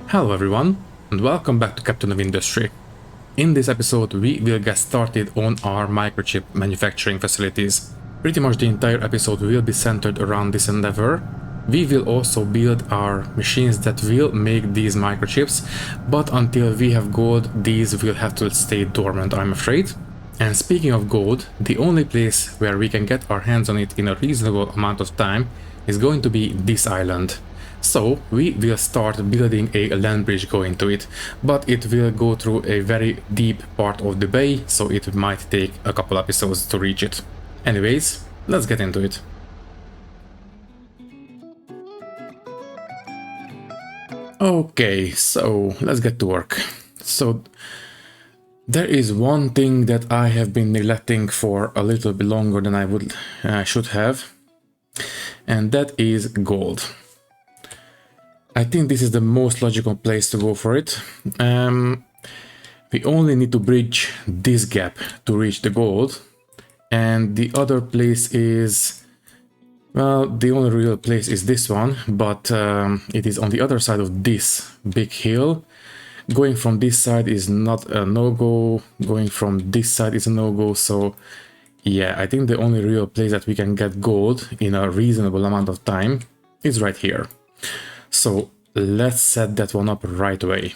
Hello everyone, and welcome back to Captain of Industry. In this episode, we will get started on our microchip manufacturing facilities. Pretty much the entire episode will be centered around this endeavor. We will also build our machines that will make these microchips, but until we have gold, these will have to stay dormant, I'm afraid. And speaking of gold, the only place where we can get our hands on it in a reasonable amount of time is going to be this island. So we will start building a land bridge going to it, but it will go through a very deep part of the bay, so it might take a couple episodes to reach it. Anyways, let's get into it. Okay, so let's get to work. So there is one thing that I have been neglecting for a little bit longer than I should have, and that is gold. I think this is the most logical place to go for it. We only need to bridge this gap to reach the gold, and the other place is, well, the only real place is this one, but it is on the other side of this big hill. Going from this side is not a no-go, going from this side is a no-go, so yeah, I think the only real place that we can get gold in a reasonable amount of time is right here. So let's set that one up right away.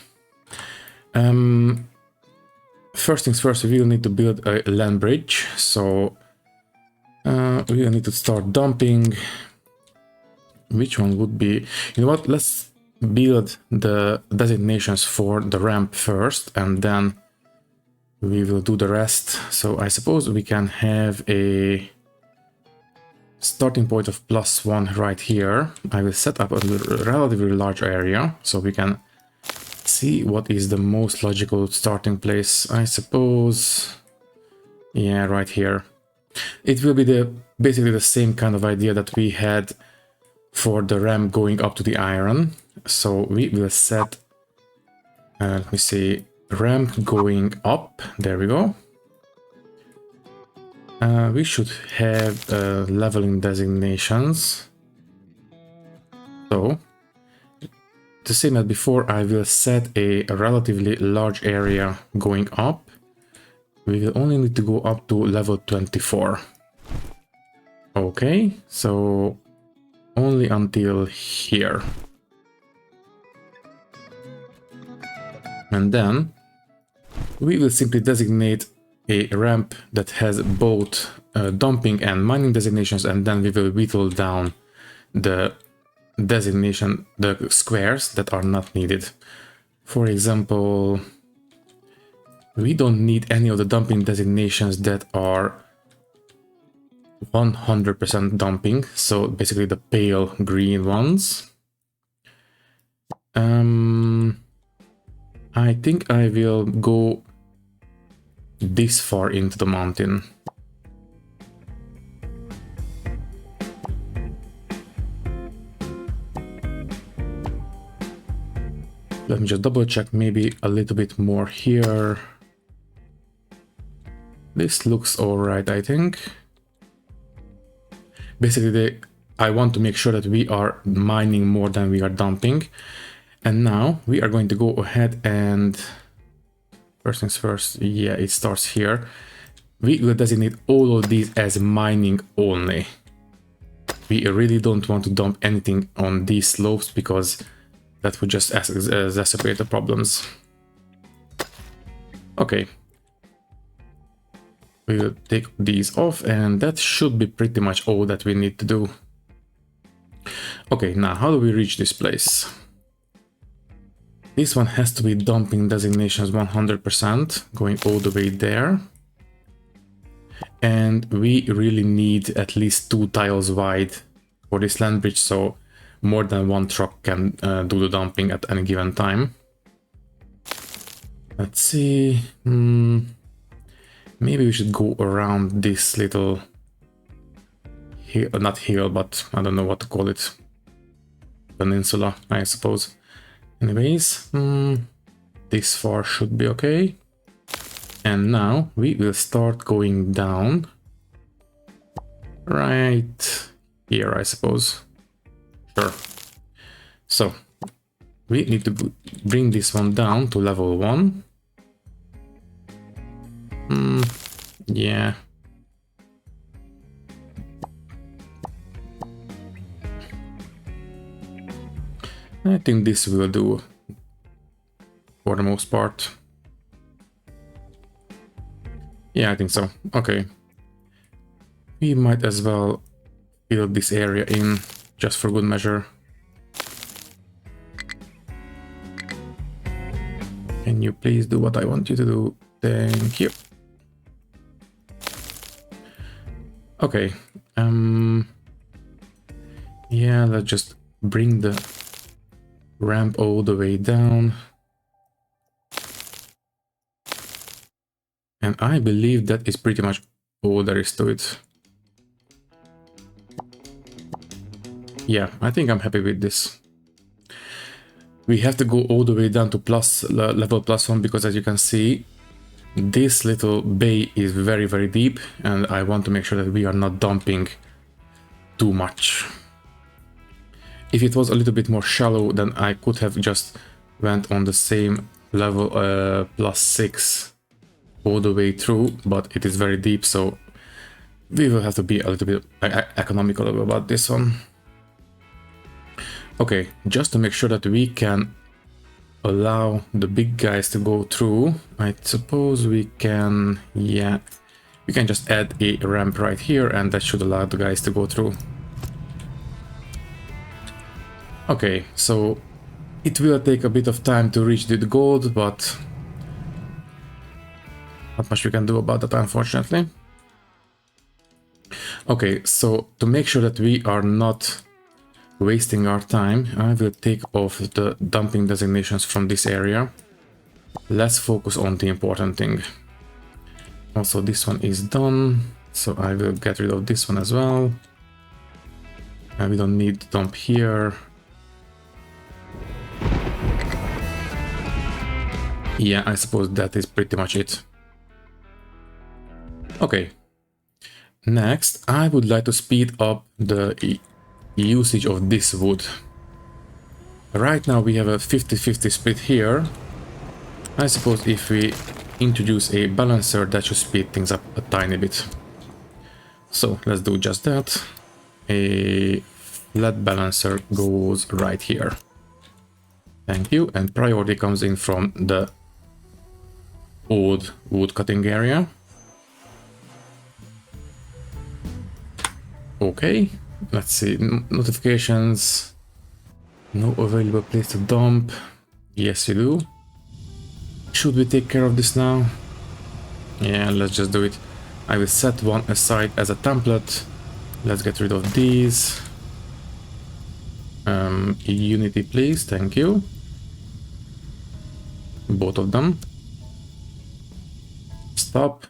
First things first, we will need to build a land bridge. So we will need to start dumping. Which one would be? You know what? Let's build the designations for the ramp first, and then we will do the rest. So I suppose we can have a starting point of +1 right here. I will set up a relatively large area so we can see what is the most logical starting place. I suppose, yeah, right here. It will be basically the same kind of idea that we had for the ramp going up to the iron. So we will set, let me see, ramp going up. There we go. We should have leveling designations. So, the same as before, I will set a relatively large area going up. We will only need to go up to level 24. Okay, so only until here. And then we will simply designate a ramp that has both dumping and mining designations, and then we will whittle down the designation, the squares that are not needed. For example, we don't need any of the dumping designations that are 100% dumping, so basically the pale green ones. I think I will go this far into the mountain. Let me just double check, maybe a little bit more here. This looks alright, I think. Basically, I want to make sure that we are mining more than we are dumping. And now we are going to go ahead and first things first, yeah, it starts here. We will designate all of these as mining only. We really don't want to dump anything on these slopes because that would just exacerbate the problems. Okay. We will take these off, and that should be pretty much all that we need to do. Okay, now how do we reach this place? This one has to be dumping designations 100%, going all the way there. And we really need at least 2 tiles wide for this land bridge, so more than one truck can do the dumping at any given time. Let's see. Maybe we should go around this little hill, not hill, but I don't know what to call it. Peninsula, I suppose. Anyways, this far should be okay. And now we will start going down right here, I suppose. Sure. So we need to bring this one down to level 1. Yeah. I think this will do for the most part. Yeah, I think so. Okay. We might as well fill this area in just for good measure. Can you please do what I want you to do? Thank you. Okay. Yeah, let's just bring the ramp all the way down. And I believe that is pretty much all there is to it. Yeah, I think I'm happy with this. We have to go all the way down to level +1 because, as you can see, this little bay is very, very deep, and I want to make sure that we are not dumping too much. If it was a little bit more shallow, then I could have just went on the same level +6 all the way through, but it is very deep, so we will have to be a little bit economical about this one. Okay, just to make sure that we can allow the big guys to go through, I suppose we can, yeah, we can just add a ramp right here, and that should allow the guys to go through. Okay, so it will take a bit of time to reach the gold, but not much we can do about that, unfortunately. Okay, so to make sure that we are not wasting our time, I will take off the dumping designations from this area. Let's focus on the important thing. Also, this one is done, so I will get rid of this one as well. We don't need to dump here. Yeah, I suppose that is pretty much it. Okay. Next, I would like to speed up the usage of this wood. Right now we have a 50-50 split here. I suppose if we introduce a balancer, that should speed things up a tiny bit. So let's do just that. A flat balancer goes right here. Thank you. And priority comes in from the old wood cutting area. Okay, let's see. Notifications. No available place to dump. Yes, you do. Should we take care of this now? Yeah, let's just do it. I will set one aside as a template. Let's get rid of these. Unity, please. Thank you. Both of them. Stop.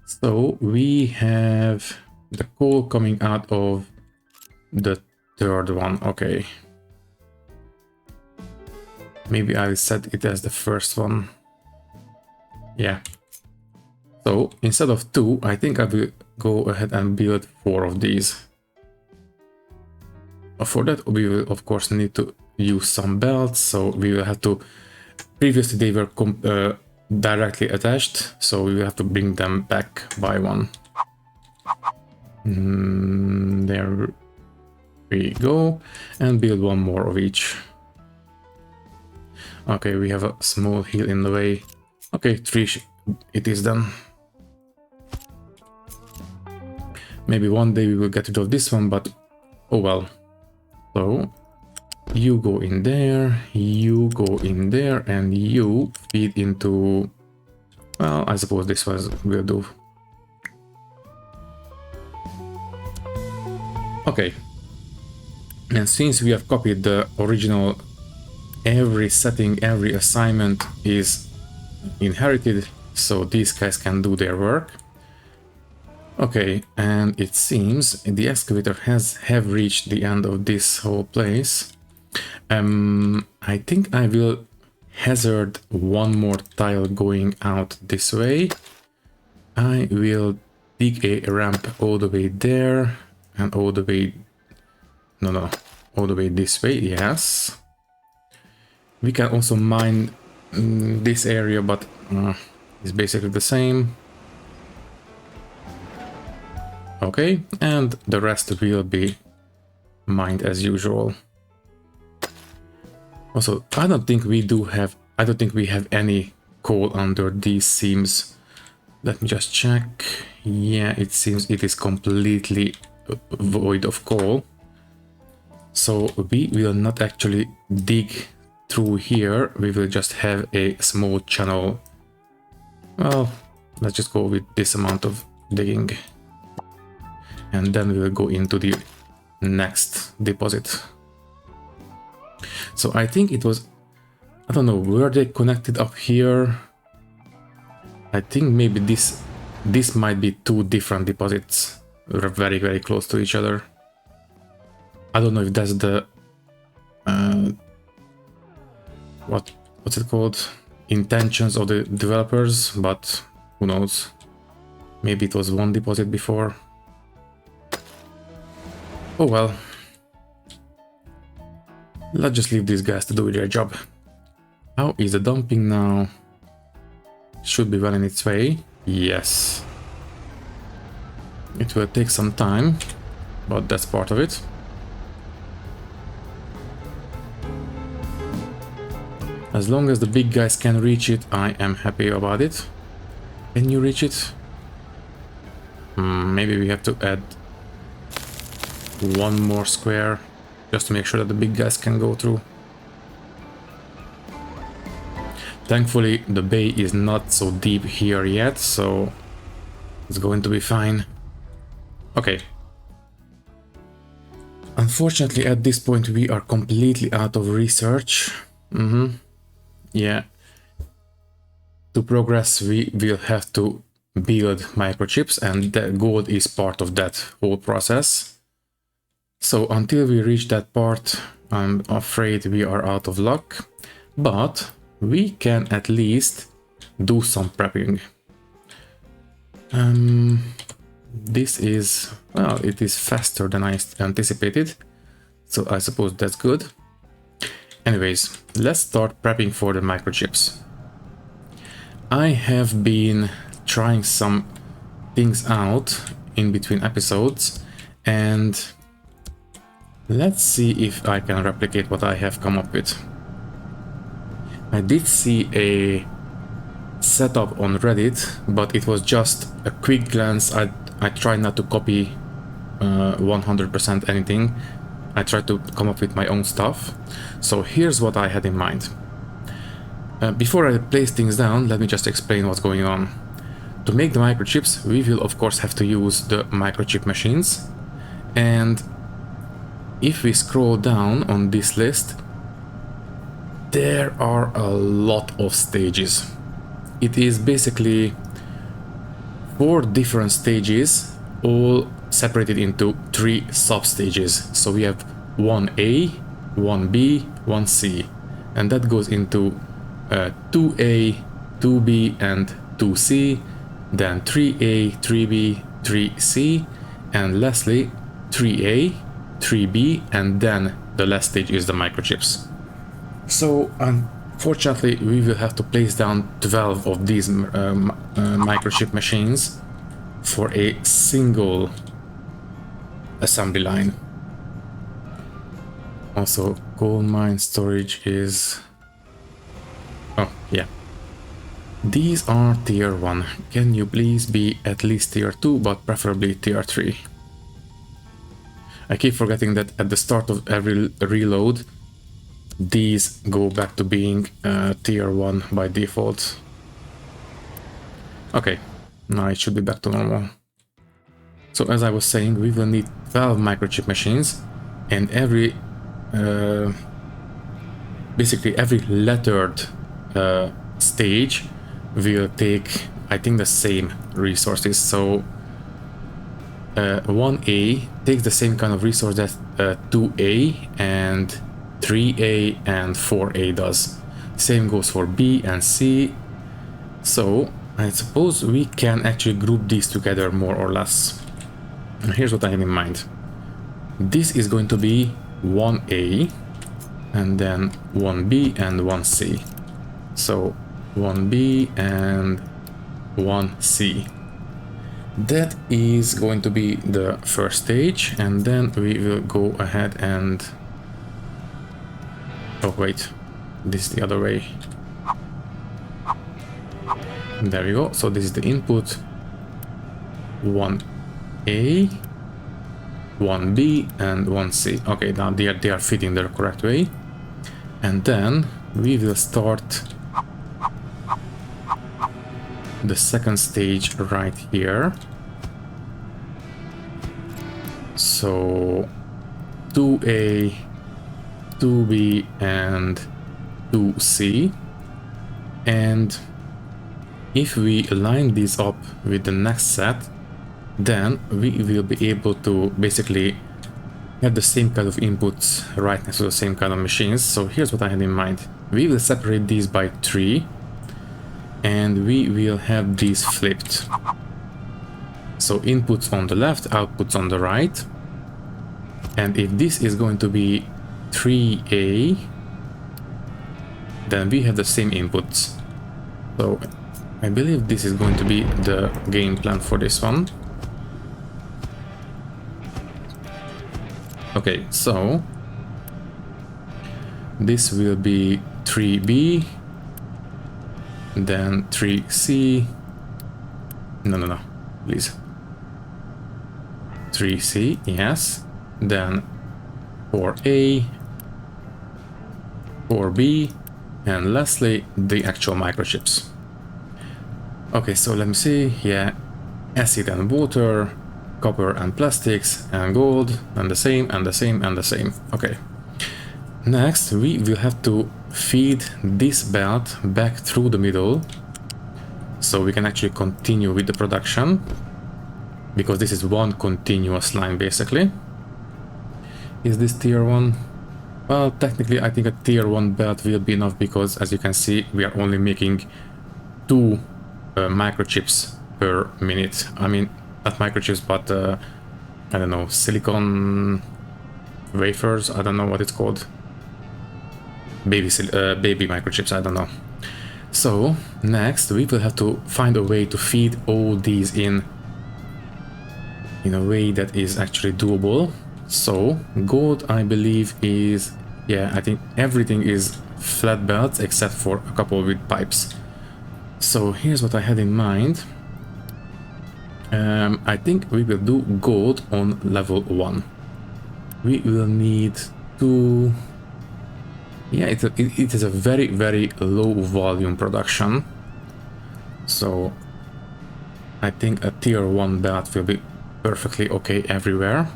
So we have the coal coming out of the third one. Okay. Maybe I will set it as the first one. Yeah. So instead of 2, I think I will go ahead and build 4 of these. For that, we will of course need to use some belts. So we will have to. Previously, they were directly attached, so we will have to bring them back by one. There we go, and build one more of each. Okay, we have a small hill in the way. Okay, 3 it is done. Maybe one day we will get rid of this one, but oh well. So you go in there, you go in there, and you feed into, well, I suppose this will do. Okay. And since we have copied the original, every setting, every assignment is inherited, so these guys can do their work. Okay, and it seems the excavator have reached the end of this whole place. I think I will hazard one more tile going out this way. I will dig a ramp all the way there and all the way, no, all the way this way, yes. We can also mine this area, but it's basically the same. Okay, and the rest will be mined as usual. Also, I don't think we have any coal under these seams. Let me just check. Yeah, it seems it is completely void of coal. So we will not actually dig through here. We will just have a small channel. Well, let's just go with this amount of digging. And then we will go into the next deposit. So I think it was, I don't know, were they connected up here? I think maybe this might be two different deposits. They're very, very close to each other. I don't know if that's the what's it called? Intentions of the developers, but who knows? Maybe it was one deposit before. Oh well. Let's just leave these guys to do their job. How is the dumping now? Should be well in its way. Yes. It will take some time, but that's part of it. As long as the big guys can reach it, I am happy about it. Can you reach it? Maybe we have to add one more square just to make sure that the big guys can go through. Thankfully, the bay is not so deep here yet, so it's going to be fine. Okay. Unfortunately, at this point, we are completely out of research. Yeah. To progress, we will have to build microchips, and the gold is part of that whole process. So until we reach that part, I'm afraid we are out of luck, but we can at least do some prepping. This is, well, it is faster than I anticipated, so I suppose that's good. Anyways, let's start prepping for the microchips. I have been trying some things out in between episodes, and let's see if I can replicate what I have come up with. I did see a setup on Reddit, but it was just a quick glance. I tried not to copy 100% anything. I tried to come up with my own stuff. So here's what I had in mind. Before I place things down, let me just explain what's going on. To make the microchips, we will of course have to use the microchip machines. And if we scroll down on this list, there are a lot of stages. It is basically 4 different stages, all separated into 3 sub-stages. So we have 1A, 1B, 1C, and that goes into 2A, 2B, and 2C, then 3A, 3B, 3C, and lastly 3A, 3B, and then the last stage is the microchips. So unfortunately, we will have to place down 12 of these microchip machines for a single assembly line. Also, coal mine storage is... oh, yeah. These are tier 1. Can you please be at least tier 2, but preferably tier 3? I keep forgetting that at the start of every reload, these go back to being tier 1 by default. Okay, now it should be back to normal. So as I was saying, we will need 12 microchip machines, and basically every lettered stage will take, I think, the same resources. So 1A takes the same kind of resource that 2A and 3A and 4A does. Same goes for B and C. So I suppose we can actually group these together more or less. And here's what I have in mind. This is going to be 1A, and then 1B and 1C. So 1B and 1C. That is going to be the first stage, and then we will go ahead and... Oh wait, this is the other way. There we go. So this is the input. 1A, 1B and 1C. Okay, now they are fitting the correct way. And then we will start the second stage right here. So 2A, 2B and 2C. And if we line these up with the next set, then we will be able to basically have the same kind of inputs right next to the same kind of machines. So here's what I had in mind. We will separate these by 3 and we will have these flipped. So inputs on the left, outputs on the right. And if this is going to be 3A, then we have the same inputs. So I believe this is going to be the game plan for this one. Okay, so this will be 3B, then 3C, no, please, 3C, yes, then 4A, 4B, and lastly, the actual microchips. Okay, so let me see, yeah, acid and water, copper and plastics, and gold, and the same, and the same, and the same. Okay. Next, we will have to feed this belt back through the middle, so we can actually continue with the production, because this is one continuous line, basically. Is this tier 1? Well, technically, I think a tier 1 belt will be enough, because, as you can see, we are only making 2 microchips per minute. I mean, not microchips, but I don't know, silicon wafers, I don't know what it's called. Baby microchips, I don't know. So next we will have to find a way to feed all these in a way that is actually doable. So gold, I believe, is, yeah, I think everything is flat belts except for a couple with pipes. So here's what I had in mind. I think we will do gold on level 1. We will need to... Yeah, it is a very, very low volume production. So I think a tier 1 belt will be perfectly okay everywhere.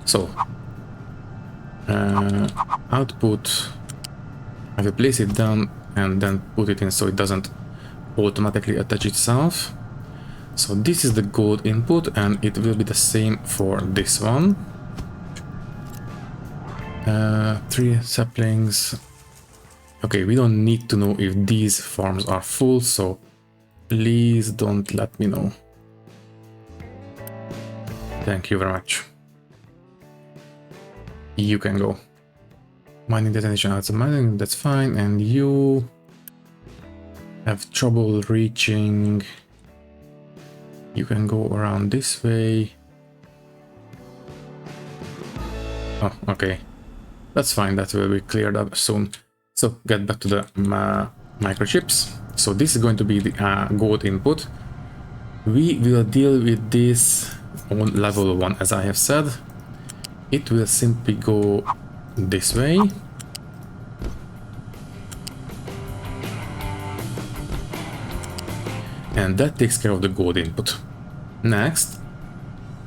So output, I will place it down and then put it in so it doesn't automatically attach itself. So this is the gold input, and it will be the same for this one. 3 saplings. Okay, we don't need to know if these farms are full, so please don't let me know. Thank you very much. You can go. Mining detonation outside mining, that's fine. And you have trouble reaching. You can go around this way. Oh, okay. That's fine, that will be cleared up soon. So get back to the microchips. So this is going to be the gold input. We will deal with this on level 1, as I have said. It will simply go this way. And that takes care of the gold input. Next,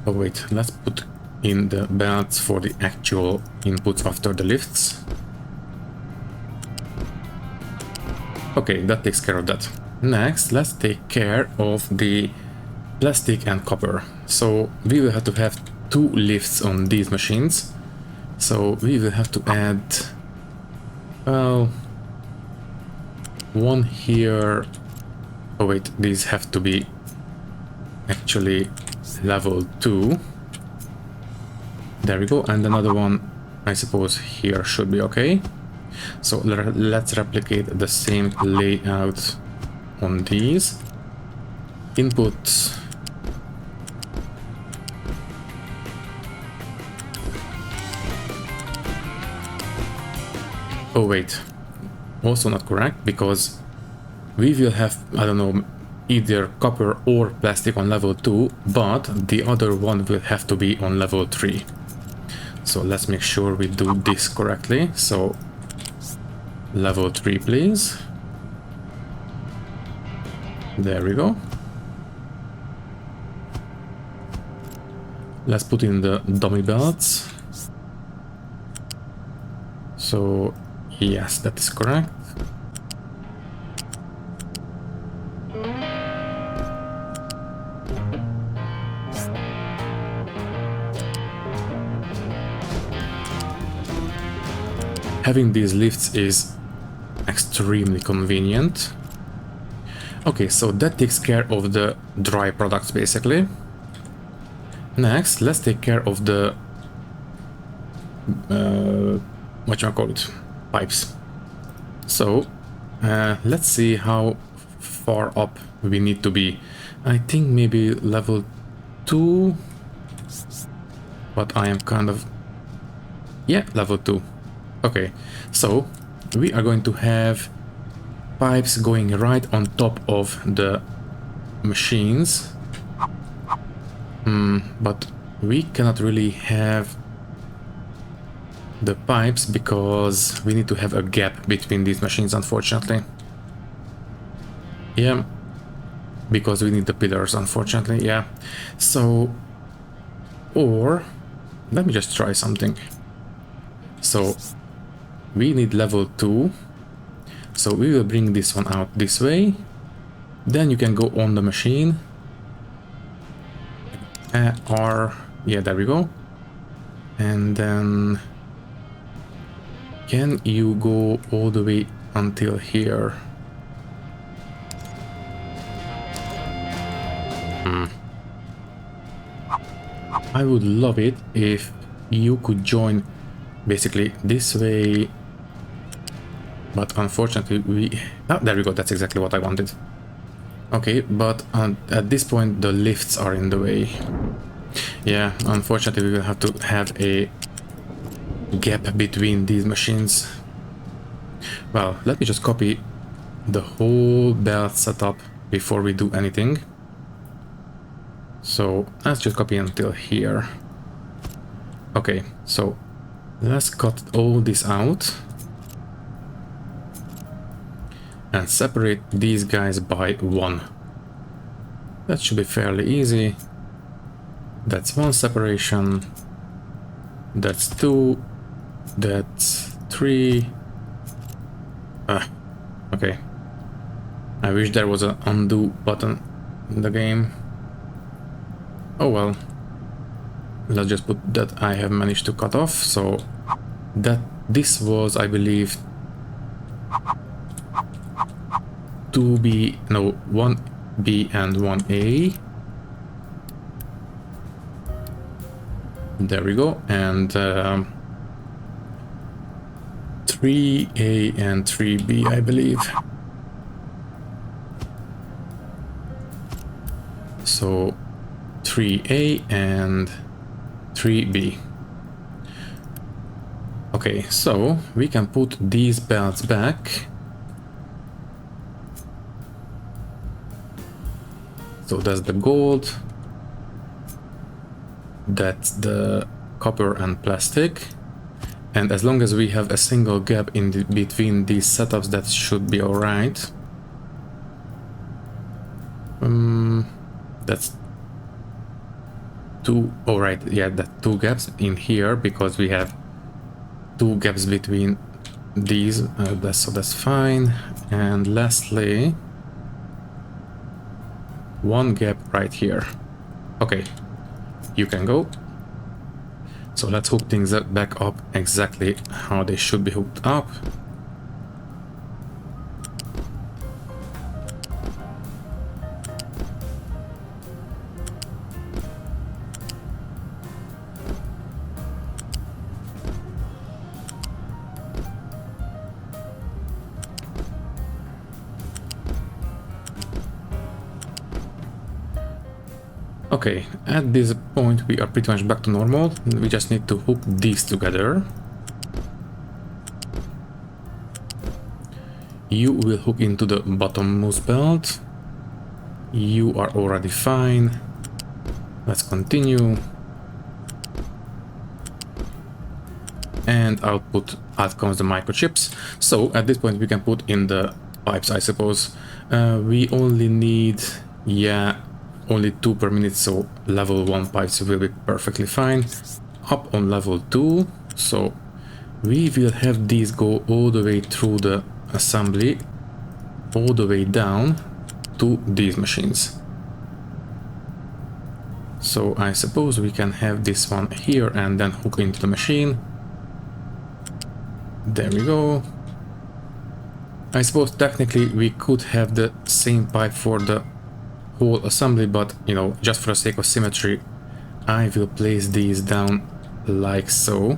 oh wait, let's put in the belts for the actual inputs after the lifts. Okay, that takes care of that. Next, let's take care of the plastic and copper. So we will have to have 2 lifts on these machines. So we will have to add, well, 1 here. Oh wait, these have to be actually level 2. There we go, and another one I suppose here should be okay. So let's replicate the same layout on these. Input. Oh wait, also not correct, because we will have, I don't know, either copper or plastic on level 2, but the other one will have to be on level 3. So let's make sure we do this correctly. So level 3, please. There we go. Let's put in the dummy belts. So yes, that is correct. Having these lifts is extremely convenient. Okay, so that takes care of the dry products basically. Next, let's take care of the whatchamacallit, pipes. So let's see how far up we need to be. I think maybe level 2, but I am kind of, yeah, level 2. Okay, so we are going to have pipes going right on top of the machines. But we cannot really have the pipes because we need to have a gap between these machines, unfortunately. Yeah, because we need the pillars, unfortunately, yeah. So, or let me just try something. So we need level 2, so we will bring this one out this way, then you can go on the machine. Yeah, there we go. And then can you go all the way until here? I would love it if you could join basically this way, but unfortunately there we go, that's exactly what I wanted. Okay, but at this point the lifts are in the way. Yeah, unfortunately we will have to have a gap between these machines. Well, let me just copy the whole belt setup before we do anything. So let's just copy until here. Okay, so let's cut all this out and separate these guys by 1. That should be fairly easy. That's 1 separation. That's 2. That's 3. Okay. I wish there was an undo button in the game. Oh well. Let's just put that I have managed to cut off. So that this was, I believe, 2B, no, 1B and 1A. There we go. And 3A and 3B, I believe. So 3A and 3B. Okay, so we can put these belts back. So that's the gold. That's the copper and plastic. And as long as we have a single gap in between these setups, that should be alright. That's 2, alright, yeah, that 2 gaps in here because we have 2 gaps between these, so that's fine. And lastly, 1 gap right here. Okay, you can go. So let's hook things back up exactly how they should be hooked up. Okay, at this point we are pretty much back to normal. We just need to hook these together. You will hook into the bottommost belt. You are already fine. Let's continue. And out comes the microchips. So at this point we can put in the pipes, I suppose. We only need, yeah, only 2 per minute, so level 1 pipes will be perfectly fine. Up on level 2, so we will have these go all the way through the assembly, all the way down to these machines. So I suppose we can have this one here and then hook into the machine. There we go. I suppose technically we could have the same pipe for the whole assembly, but you know, just for the sake of symmetry, I will place these down like so.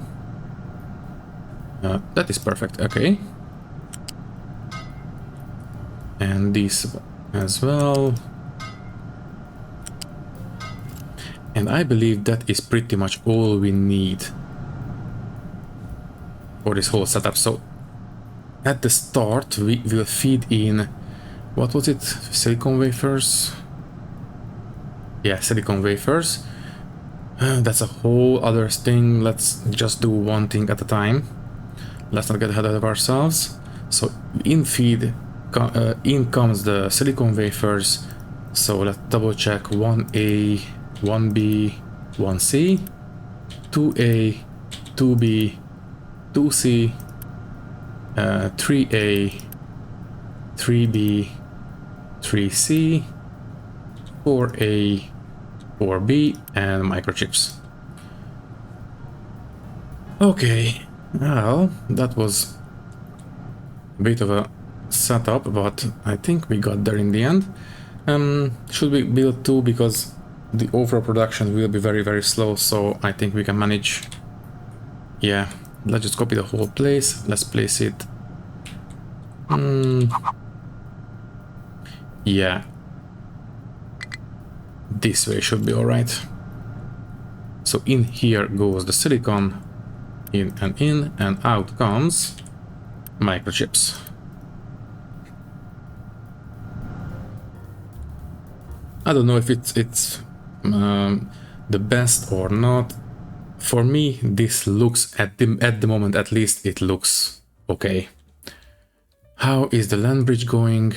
That is perfect, okay. And these as well. And I believe that is pretty much all we need for this whole setup. So at the start we will feed in, what was it, silicon wafers? Yeah, silicon wafers. That's a whole other thing. Let's just do one thing at a time. Let's not get ahead of ourselves. So in feed, in comes the silicon wafers. So let's double check 1A, 1B, 1C, 2A, 2B, 2C, 3A, 3B, 3C, 4A, 4B, and microchips. Okay, well, that was a bit of a setup, but I think we got there in the end. Should we build 2 because the overall production will be very, very slow, so I think we can manage. Yeah, let's just copy the whole place. Let's place it. Yeah. This way should be alright. So in here goes the silicon, in, and out comes microchips. I don't know if it's the best or not. For me, this looks, at the moment at least, it looks okay. How is the land bridge going?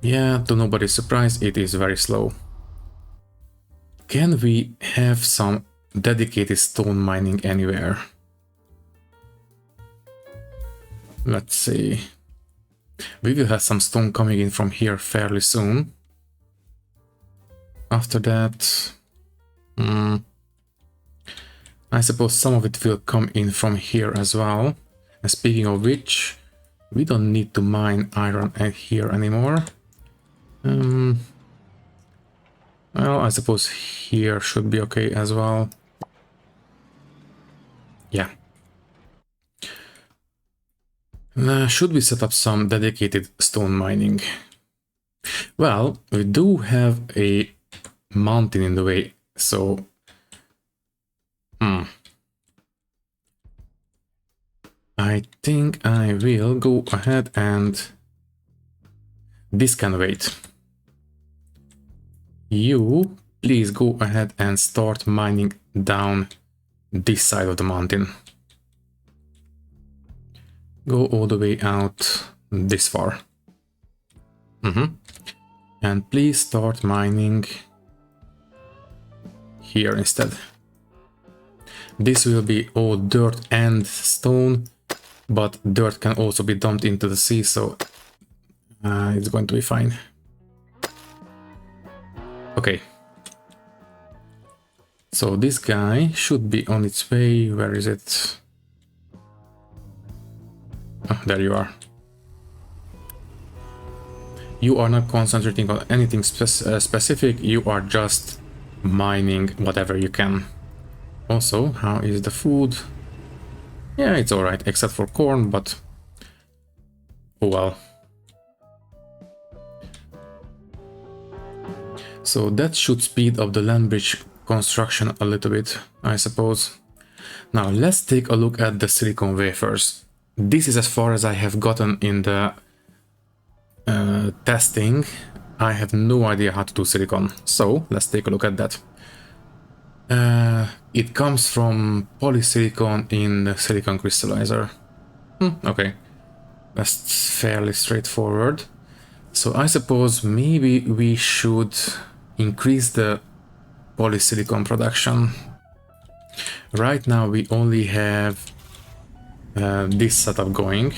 Yeah, to nobody's surprise, it is very slow. Can we have some dedicated stone mining anywhere? Let's see. We will have some stone coming in from here fairly soon. After that, I suppose some of it will come in from here as well. And speaking of which, we don't need to mine iron here anymore. Well, I suppose here should be okay as well. Yeah. Should we set up some dedicated stone mining? Well, we do have a mountain in the way, so... I think I will go ahead and... This can wait. You, please go ahead and start mining down this side of the mountain. Go all the way out this far. And please start mining here instead. This will be all dirt and stone, but dirt can also be dumped into the sea, so it's going to be fine. Okay. So this guy should be on its way. Where is it? Oh, there you are. You are not concentrating on anything specific, you are just mining whatever you can. Also, how is the food? Yeah, it's alright, except for corn, but... oh well. So that should speed up the land bridge construction a little bit, I suppose. Now let's take a look at the silicon wafers. This is as far as I have gotten in the testing. I have no idea how to do silicon, so let's take a look at that. It comes from polysilicon in the silicon crystallizer. Okay, that's fairly straightforward. So I suppose maybe we should increase the polysilicon production. Right now we only have this setup going.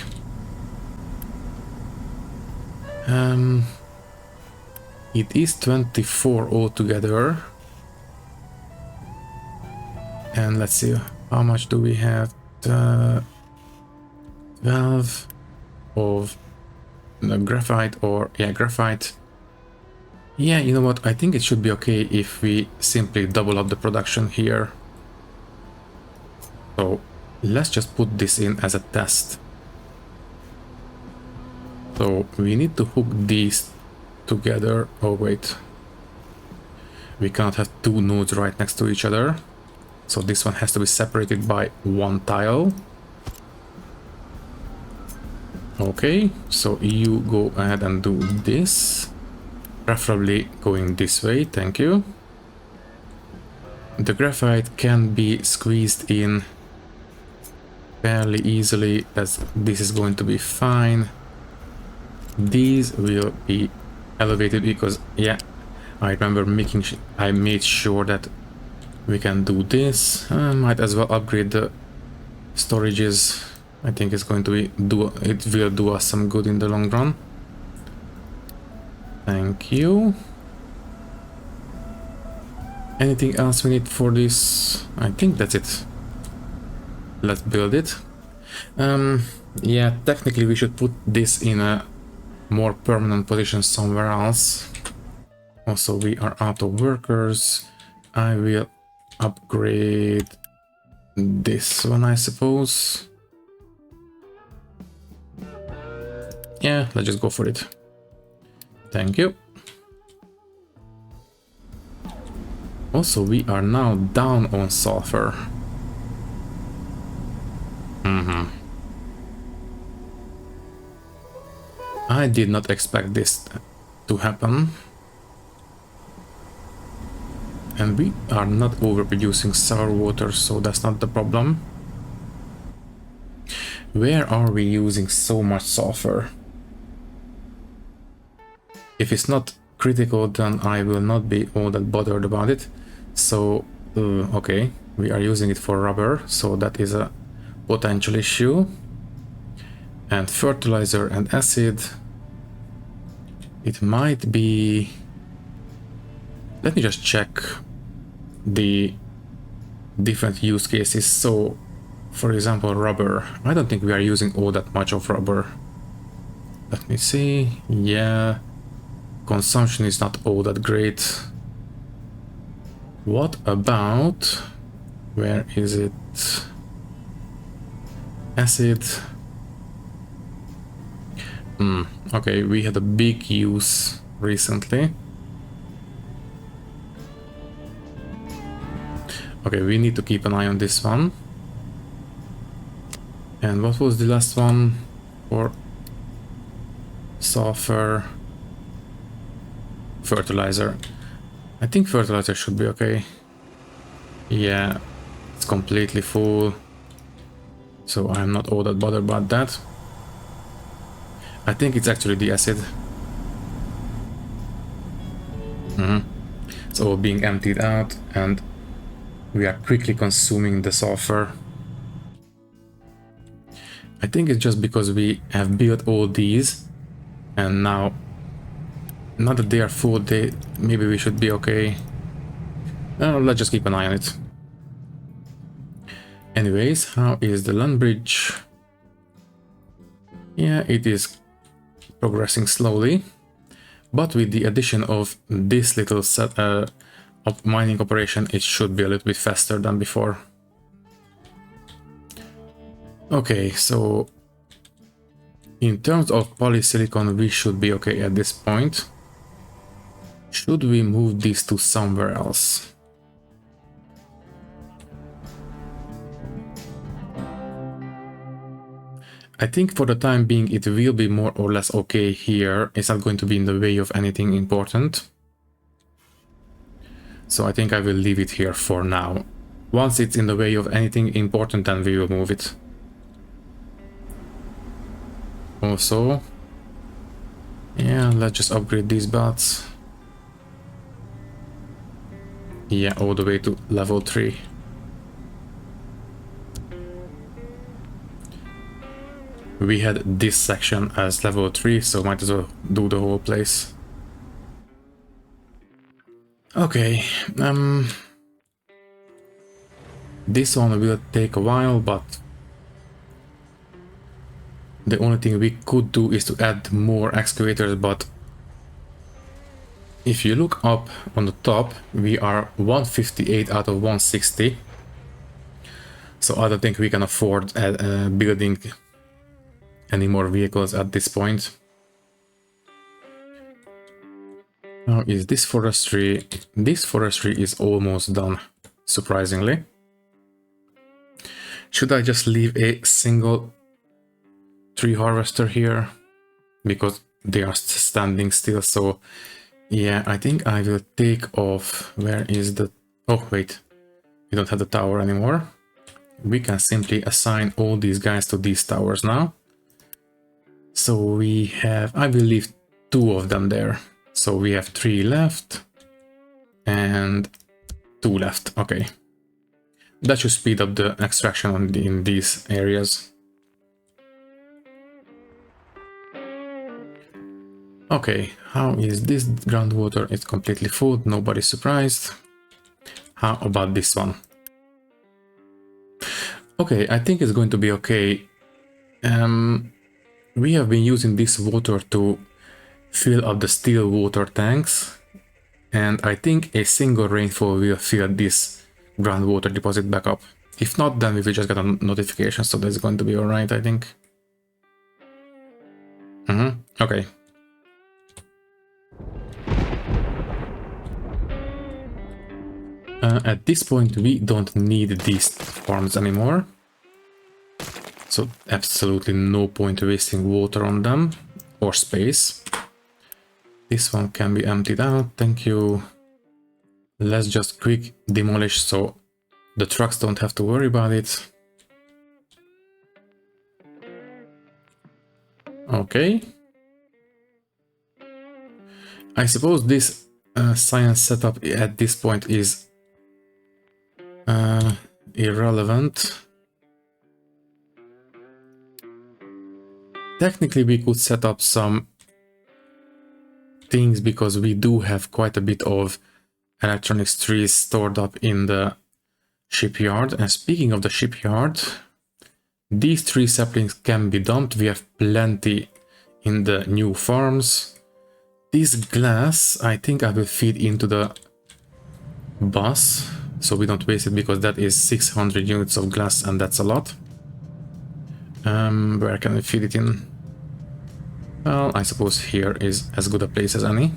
It is 24 altogether. And let's see, how much do we have? 12 of the graphite, or yeah, graphite. Yeah, you know what, I think it should be okay if we simply double up the production here. So let's just put this in as a test. So we need to hook these together. Oh wait, we cannot have two nodes right next to each other. So this one has to be separated by one tile. Okay, so you go ahead and do this. Preferably going this way, thank you. The graphite can be squeezed in fairly easily, as this is going to be fine. These will be elevated because, yeah, I remember I made sure that we can do this. Might as well upgrade the storages. I think it's going to be it will do us some good in the long run. Thank you. Anything else we need for this? I think that's it. Let's build it. Yeah, technically we should put this in a more permanent position somewhere else. Also, we are out of workers. I will upgrade this one, I suppose. Yeah, let's just go for it. Thank you. Also, we are now down on sulfur. I did not expect this to happen. And we are not overproducing sour water, so that's not the problem. Where are we using so much sulfur? If it's not critical, then I will not be all that bothered about it. So, okay, we are using it for rubber, so that is a potential issue. And fertilizer and acid, it might be... Let me just check the different use cases. So, for example, rubber. I don't think we are using all that much of rubber. Let me see. Yeah, consumption is not all that great. What about... Where is it? Acid. Okay, we had a big use recently. Okay, we need to keep an eye on this one. And what was the last one for sulfur? Fertilizer. I think fertilizer should be okay. Yeah, it's completely full. So I'm not all that bothered about that. I think it's actually the acid. It's all being emptied out and we are quickly consuming the sulfur. I think it's just because we have built all these and now that they are full, maybe we should be okay. Let's just keep an eye on it. Anyways, how is the land bridge? Yeah, it is progressing slowly, but with the addition of this little set of mining operation, it should be a little bit faster than before. Okay, so in terms of polysilicon, we should be okay at this point. Should we move this to somewhere else? I think for the time being it will be more or less okay here. It's not going to be in the way of anything important. So I think I will leave it here for now. Once it's in the way of anything important, then we will move it. Also, yeah, let's just upgrade these belts. Yeah, all the way to level 3. We had this section as level 3, so might as well do the whole place. Okay, this one will take a while, but the only thing we could do is to add more excavators, but if you look up on the top, we are 158 out of 160. So I don't think we can afford building any more vehicles at this point. Now is this forestry? This forestry is almost done, surprisingly. Should I just leave a single tree harvester here? Because they are standing still, so yeah, I think I will take off. Where is the... Oh, wait. We don't have the tower anymore. We can simply assign all these guys to these towers now. So we have... I will leave 2 of them there. So we have 3 left. And 2 left. Okay. That should speed up the extraction in these areas. Okay, how is this groundwater? It's completely full, nobody's surprised. How about this one? Okay, I think it's going to be okay. We have been using this water to fill up the still water tanks, and I think a single rainfall will fill this groundwater deposit back up. If not, then we will just get a notification, so that's going to be alright, I think. Okay. At this point, we don't need these farms anymore. So absolutely no point wasting water on them or space. This one can be emptied out, thank you. Let's just quick demolish so the trucks don't have to worry about it. Okay. I suppose this science setup at this point is irrelevant. Technically we could set up some things because we do have quite a bit of electronics trees stored up in the shipyard. And speaking of the shipyard, these 3 saplings can be dumped. We have plenty in the new farms. This glass, I think I will feed into the bus so we don't waste it, because that is 600 units of glass and that's a lot. Where can we feed it in? Well, I suppose here is as good a place as any.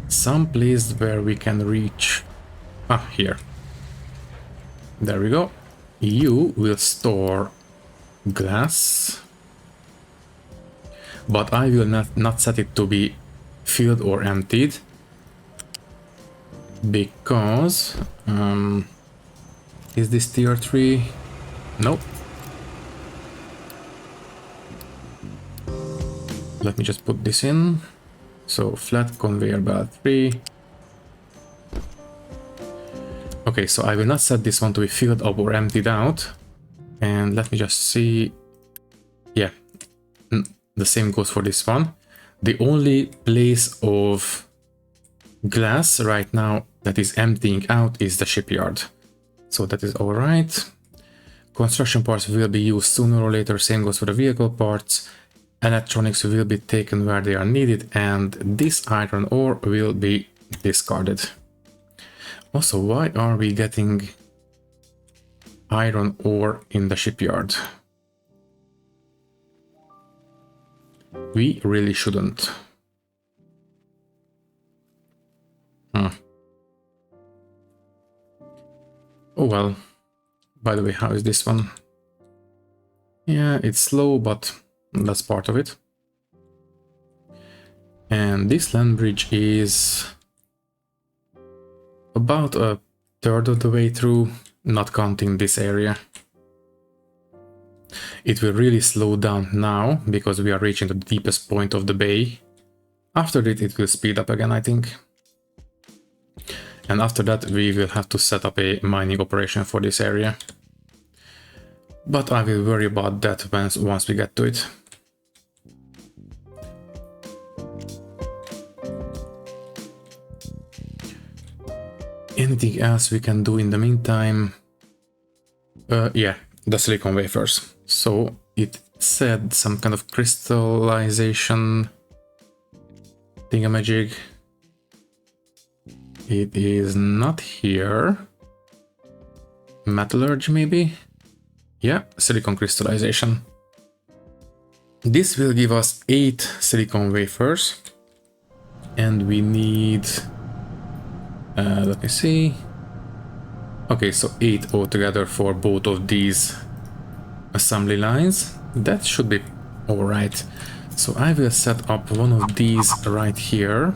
Some place where we can reach... Ah, here. There we go. You will store glass. But I will not set it to be filled or emptied. Because... is this tier 3? Nope. Let me just put this in. So flat conveyor belt 3. Okay, so I will not set this one to be filled up or emptied out. And let me just see. Yeah, the same goes for this one. The only place of glass right now that is emptying out is the shipyard. So that is all right. Construction parts will be used sooner or later. Same goes for the vehicle parts. Electronics will be taken where they are needed, and this iron ore will be discarded. Also, why are we getting iron ore in the shipyard? We really shouldn't. Oh well. By the way, how is this one? Yeah, it's slow, but that's part of it. And this land bridge is about a third of the way through, not counting this area. It will really slow down now, because we are reaching the deepest point of the bay. After it will speed up again, I think. And after that, we will have to set up a mining operation for this area. But I will worry about that once we get to it. Anything else we can do in the meantime? Yeah, the silicon wafers. So it said some kind of crystallization thingamajig. It is not here. Metallurgy maybe? Yeah, silicon crystallization. This will give us 8 silicon wafers. And we need... let me see. Okay, so 8 altogether for both of these assembly lines. That should be alright. So I will set up one of these right here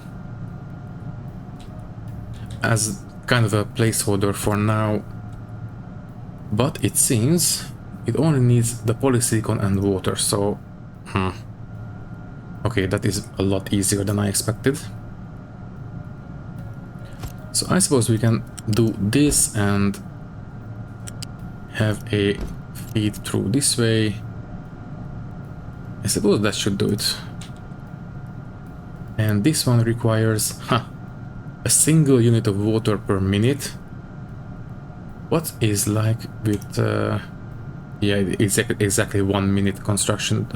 as kind of a placeholder for now. But it seems it only needs the polysilicon and water, so... Okay, that is a lot easier than I expected. So I suppose we can do this and have a feed through this way. I suppose that should do it. And this one requires a single unit of water per minute. What is like with... yeah, it's exactly 1 minute construction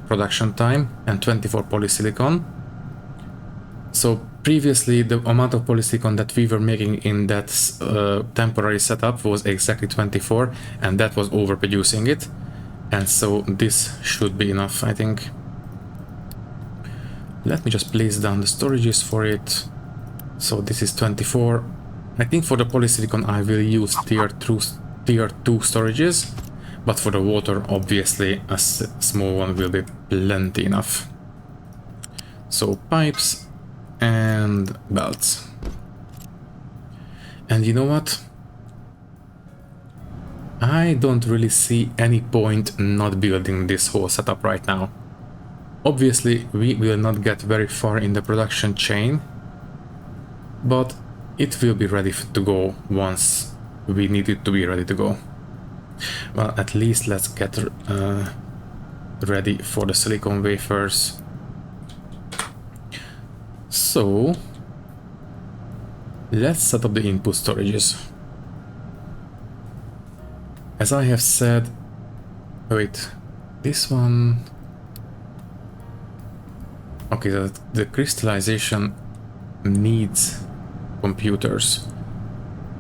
production time and 24 polysilicon. So previously the amount of polysilicon that we were making in that temporary setup was exactly 24, and that was overproducing it. And so this should be enough, I think. Let me just place down the storages for it. So this is 24. I think for the polysilicon I will use tier 2 storages, but for the water obviously a small one will be plenty enough. So pipes and belts. And you know what? I don't really see any point not building this whole setup right now. Obviously we will not get very far in the production chain, but it will be ready to go once we need it to be ready to go. Well, at least let's get ready for the silicon wafers. So let's set up the input storages. As I have said, wait, this one... Okay, the crystallization needs computers.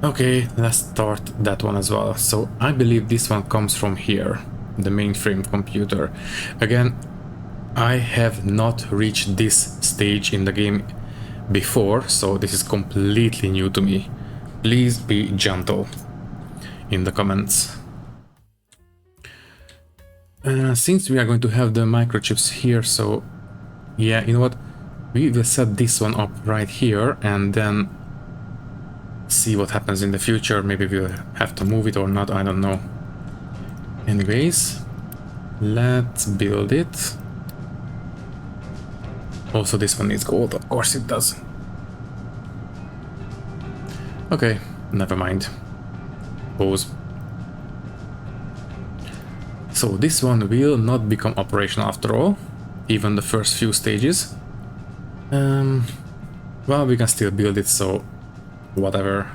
Okay, let's start that one as well. So I believe this one comes from here, the mainframe computer. Again, I have not reached this stage in the game before, so this is completely new to me. Please be gentle in the comments. Since we are going to have the microchips here, so yeah, you know what? We will set this one up right here and then see what happens in the future. Maybe we'll have to move it or not, I don't know. Anyways, let's build it. Also, this one needs gold, of course it does. Okay, never mind. Pause. So this one will not become operational after all, even the first few stages. Well, we can still build it, so whatever.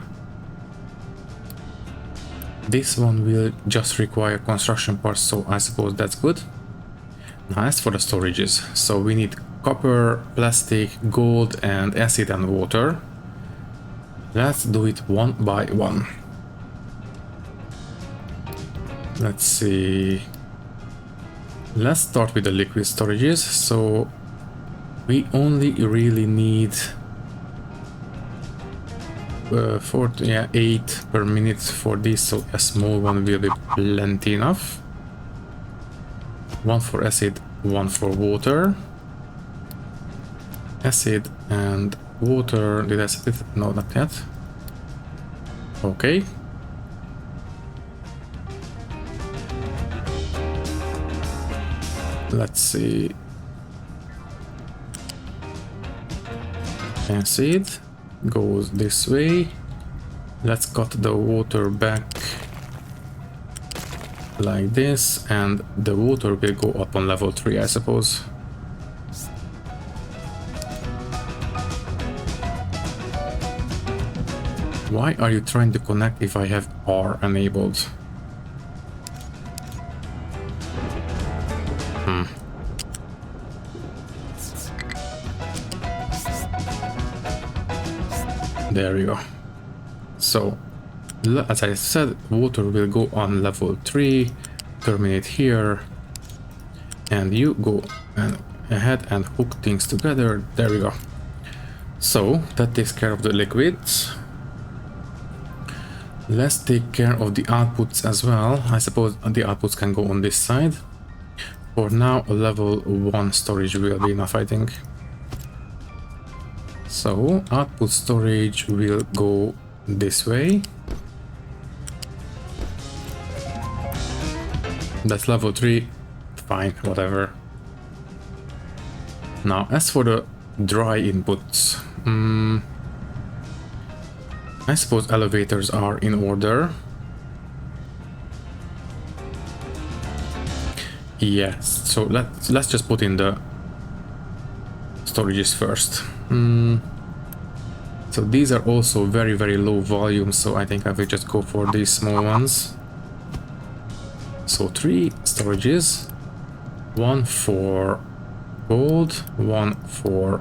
This one will just require construction parts, so I suppose that's good. Now as for the storages, so we need copper, plastic, gold, and acid and water. Let's do it one by one. Let's see. Let's start with the liquid storages. So we only really need 8 per minute for this, so a small one will be plenty enough. One for acid, one for water. Acid and water. Did I set it? No, not yet. Okay. Let's see. Acid goes this way. Let's cut the water back like this, and the water will go up on level 3, I suppose. Why are you trying to connect if I have R enabled? There you go. So, as I said, water will go on level 3, terminate here, and you go ahead and hook things together. There we go. So, that takes care of the liquids. Let's take care of the outputs as well. I suppose the outputs can go on this side. For now, a level 1 storage will be enough, I think. So, output storage will go this way. That's level 3. Fine, whatever. Now, as for the dry inputs, I suppose elevators are in order. Yes, so let's just put in the storages first. So these are also very, very low volume, so I think I will just go for these small ones. So 3 storages, 1 for gold, 1 for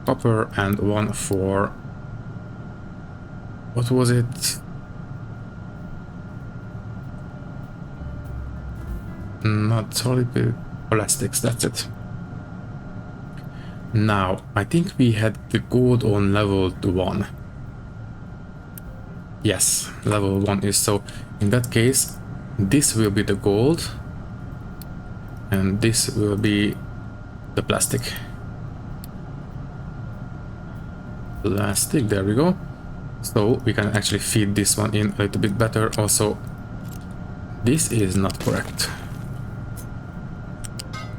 copper, and 1 for... what was it? Not solid, plastics, that's it. Now, I think we had the gold on level 1. Yes, level 1 is so. In that case, this will be the gold, and this will be the plastic. Plastic, there we go. So we can actually feed this one in a little bit better. Also, this is not correct.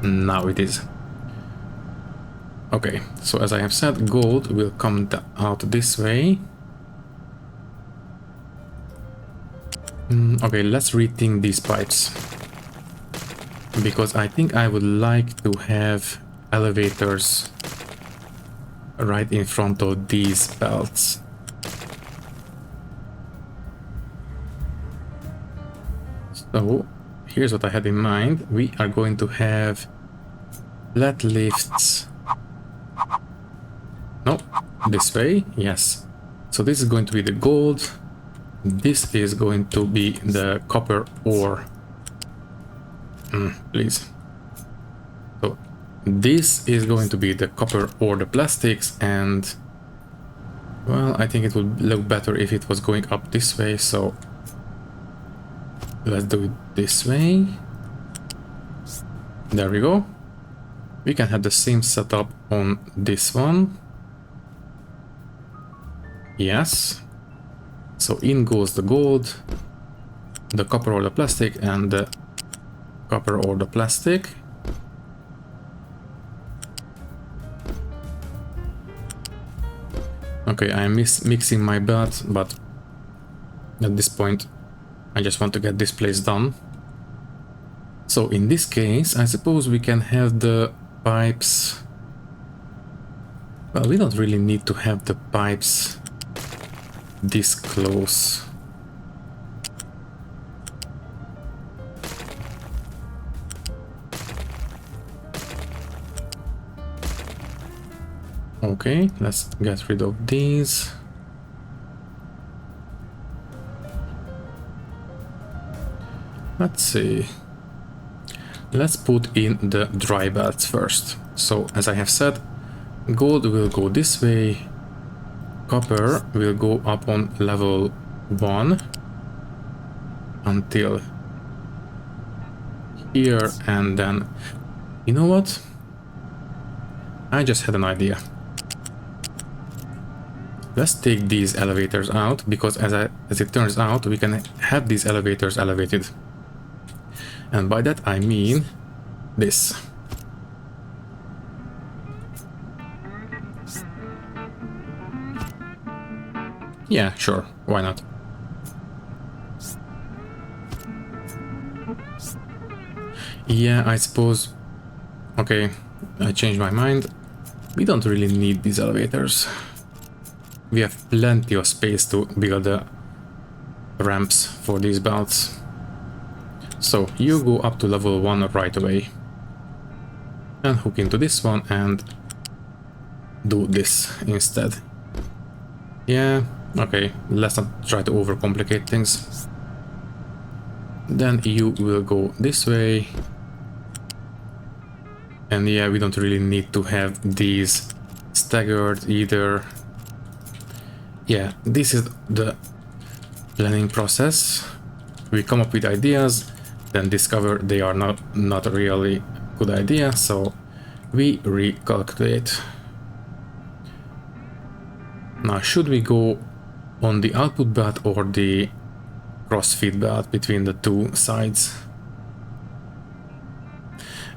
Now it is. Okay, so as I have said, gold will come out this way. Okay, let's rethink these pipes. Because I think I would like to have elevators right in front of these belts. So, here's what I had in mind. We are going to have flat lifts. No, this way, yes. So this is going to be the gold. This is going to be the copper ore. Please. So this is going to be the copper or the plastics, and well, I think it would look better if it was going up this way, so let's do it this way. There we go. We can have the same setup on this one. Yes. So in goes the gold, the copper or the plastic, and the copper or the plastic. Okay, I'm mixing my belt, but at this point I just want to get this place done. So in this case, I suppose we can have the pipes. Well, we don't really need to have the pipes this close. Okay, let's get rid of these. Let's see. Let's put in the dry belts first. So, as I have said, gold will go this way, copper will go up on level 1 until here, and then, you know what? I just had an idea. Let's take these elevators out, because as it turns out, we can have these elevators elevated. And by that I mean this. Yeah, sure, why not? Yeah, I suppose... Okay, I changed my mind. We don't really need these elevators. We have plenty of space to build the ramps for these belts. So you go up to level 1 right away. And hook into this one and do this instead. Yeah, okay, let's not try to overcomplicate things. Then you will go this way. And yeah, we don't really need to have these staggered either. Yeah, this is the planning process. We come up with ideas, then discover they are not a really good idea, so we recalculate. Now, should we go on the output belt or the crossfeed belt between the two sides?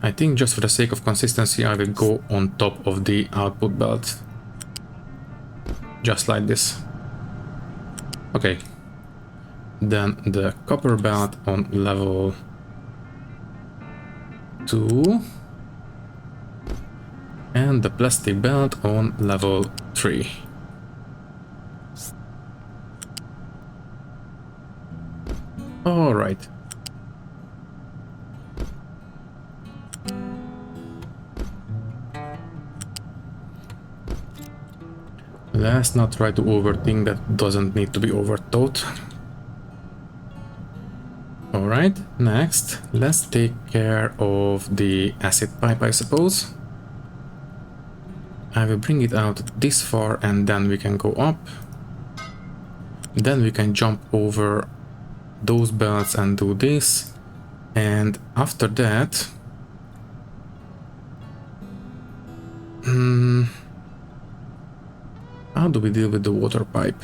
I think just for the sake of consistency, I will go on top of the output belt. Just like this. Okay. Then the copper belt on level 2. And the plastic belt on level 3. Alright. Let's not try to overthink that doesn't need to be overthought. Alright, next, let's take care of the acid pipe, I suppose. I will bring it out this far and then we can go up. Then we can jump over those belts and do this. And after that... how do we deal with the water pipe?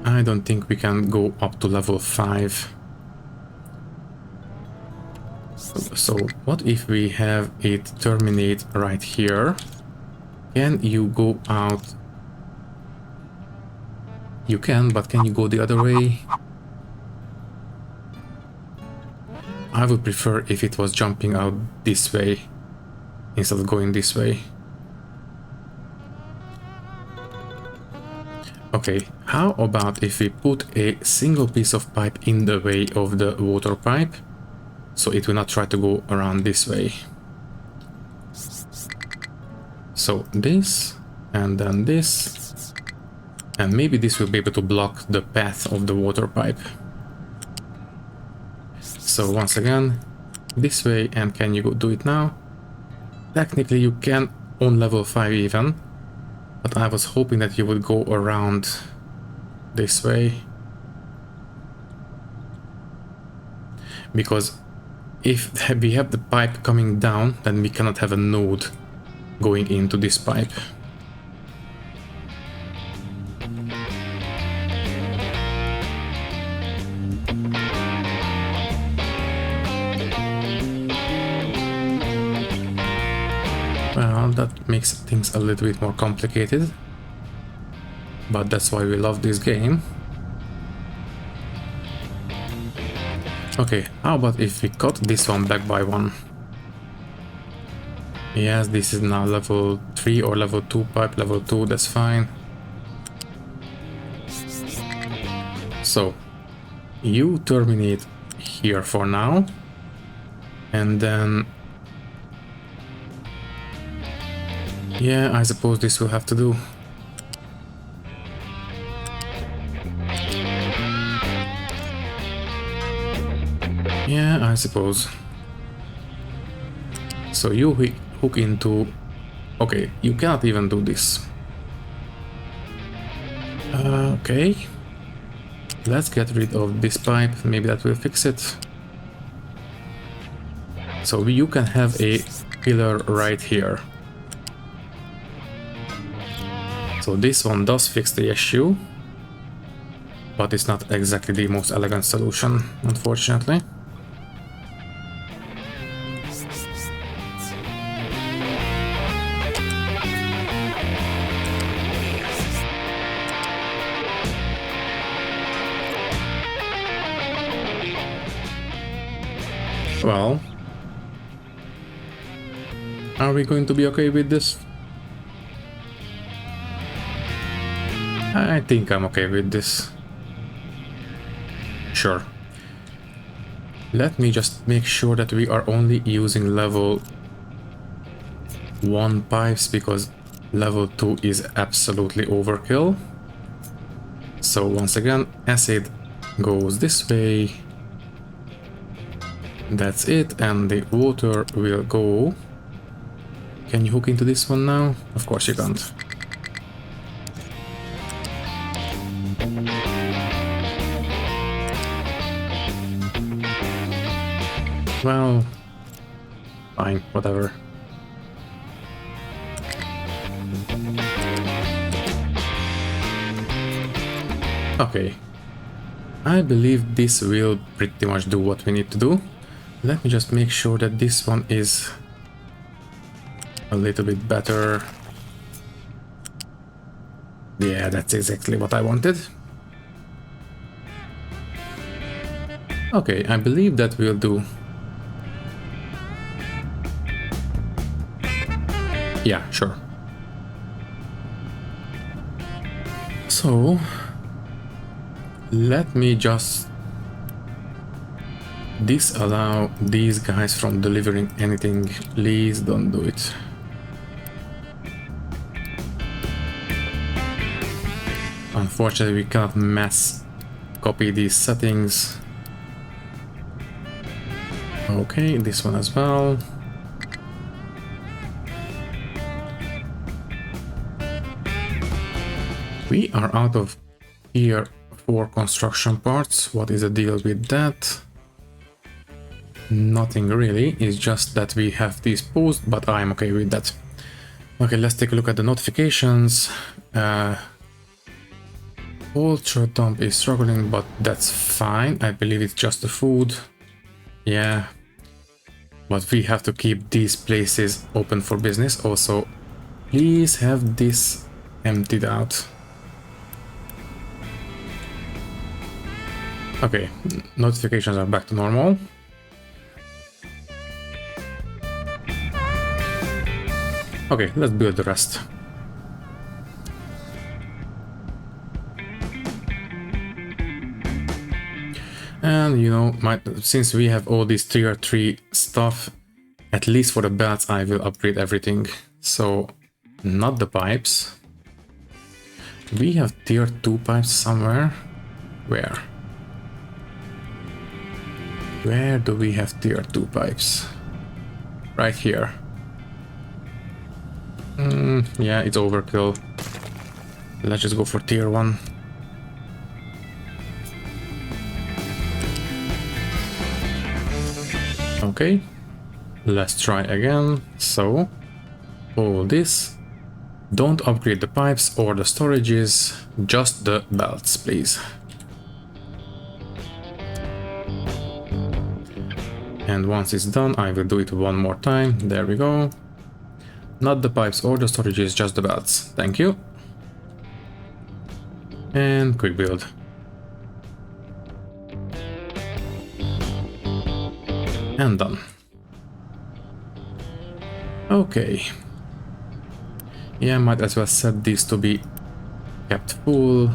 I don't think we can go up to level 5. So what if we have it terminate right here? Can you go out? You can, but can you go the other way? I would prefer if it was jumping out this way instead of going this way. Okay, how about if we put a single piece of pipe in the way of the water pipe, so it will not try to go around this way. So this, and then this, and maybe this will be able to block the path of the water pipe. So once again, this way, and can you go do it now? Technically you can on level 5 even, but I was hoping that you would go around this way. Because if we have the pipe coming down, then we cannot have a node going into this pipe. Well, that makes things a little bit more complicated, but that's why we love this game. Okay, how about if we cut this one back by 1? Yes, this is now level 3 or level 2 pipe, level 2, that's fine. So, you terminate here for now, and then... yeah, I suppose this will have to do. Yeah, I suppose. So you hook into... Okay, you cannot even do this. Okay. Let's get rid of this pipe, maybe that will fix it. So you can have a pillar right here. So this one does fix the issue, but it's not exactly the most elegant solution, unfortunately. Well, are we going to be okay with this? I think I'm okay with this. Sure. Let me just make sure that we are only using level 1 pipes, because level 2 is absolutely overkill. So once again, acid goes this way. That's it, and the water will go... Can you hook into this one now? Of course you can't. Well, fine, whatever. Okay. I believe this will pretty much do what we need to do. Let me just make sure that this one is a little bit better. Yeah, that's exactly what I wanted. Okay, I believe that will do. Yeah, sure. So, let me just disallow these guys from delivering anything. Please don't do it. Unfortunately, we cannot mass copy these settings. Okay, this one as well. We are out of here for construction parts. What is the deal with that? Nothing really, it's just that we have these posts, but I'm okay with that. Okay, let's take a look at the notifications. Ultra dump is struggling, but that's fine. I believe it's just the food. Yeah. But we have to keep these places open for business. Also, please have this emptied out. Okay, notifications are back to normal. Okay, let's build the rest. And you know, since we have all this tier 3 stuff, at least for the belts I will upgrade everything. So, not the pipes. We have tier 2 pipes somewhere. Where? Where do we have tier 2 pipes? Right here. Yeah, it's overkill. Let's just go for tier 1. Okay, let's try again. So, all this. Don't upgrade the pipes or the storages, just the belts, please. And once it's done, I will do it one more time. There we go. Not the pipes or the storages, just the belts. Thank you. And quick build. And done. Okay. Yeah, might as well set these to be kept full.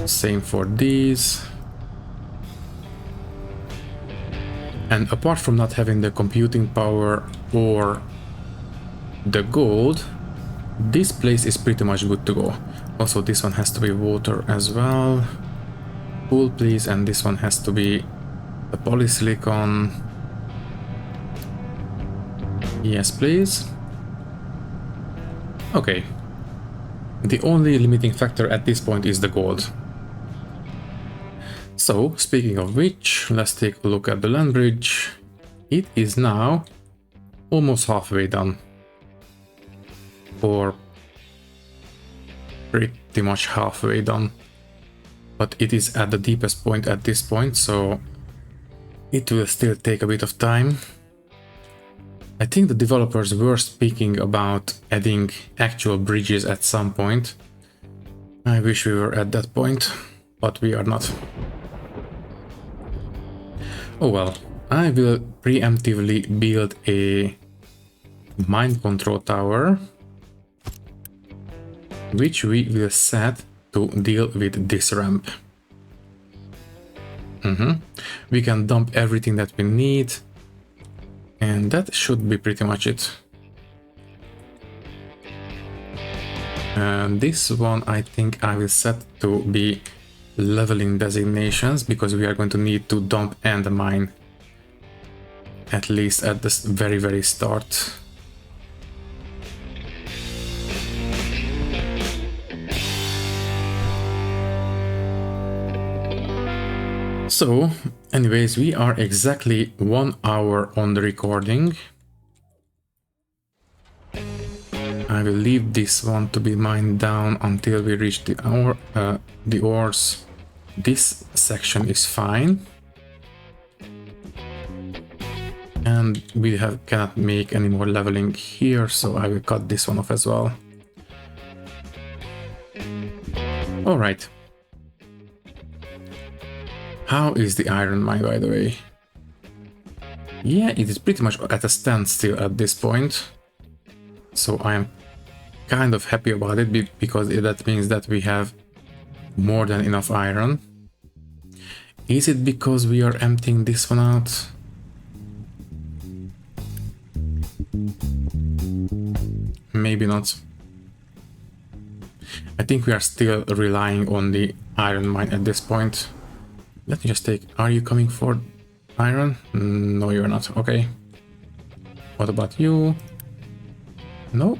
Same for these. And apart from not having the computing power or the gold, this place is pretty much good to go. Also, this one has to be water as well. Cool, please, and this one has to be the polysilicon. Yes, please. Okay. The only limiting factor at this point is the gold. So, speaking of which, let's take a look at the land bridge. It is now almost halfway done. Or pretty much halfway done. But it is at the deepest point at this point, so it will still take a bit of time. I think the developers were speaking about adding actual bridges at some point. I wish we were at that point, but we are not. Oh well, I will preemptively build a mind control tower, which we will set to deal with this ramp. We can dump everything that we need, and that should be pretty much it. And this one I think I will set to be leveling designations, because we are going to need to dump and mine, at least at the very start. So, anyways, we are exactly 1 hour on the recording. I will leave this one to be mined down until we reach the ores. This section is fine. And we cannot make any more leveling here, so I will cut this one off as well. Alright. How is the iron mine, by the way? Yeah, it is pretty much at a standstill at this point. So I am kind of happy about it, because that means that we have more than enough iron. Is it because we are emptying this one out? Maybe not. I think we are still relying on the iron mine at this point. Let me just take... Are you coming for iron? No, you're not. Okay. What about you? No?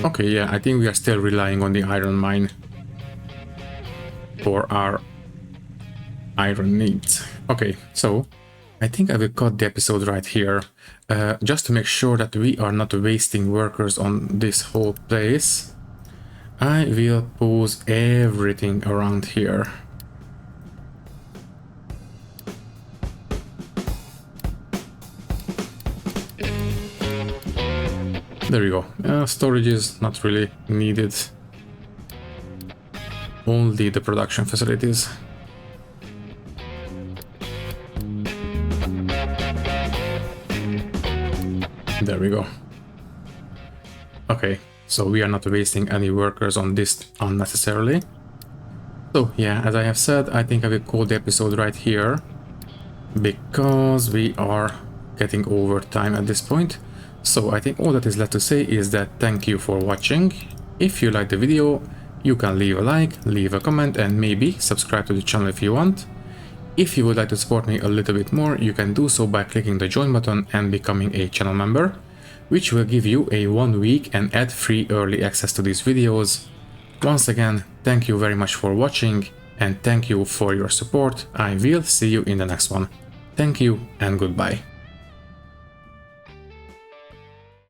Okay, yeah, I think we are still relying on the iron mine for our iron needs. Okay, so I think I will cut the episode right here, just to make sure that we are not wasting workers on this whole place. I will pause everything around here. There we go. Storage is not really needed. Only the production facilities. There we go. Okay, so we are not wasting any workers on this unnecessarily. So yeah, as I have said, I think I will call the episode right here, because we are getting over time at this point. So I think all that is left to say is that thank you for watching. If you liked the video, you can leave a like, leave a comment, and maybe subscribe to the channel if you want. If you would like to support me a little bit more, you can do so by clicking the join button and becoming a channel member, which will give you a 1 week and ad-free early access to these videos. Once again, thank you very much for watching, and thank you for your support. I will see you in the next one. Thank you and goodbye.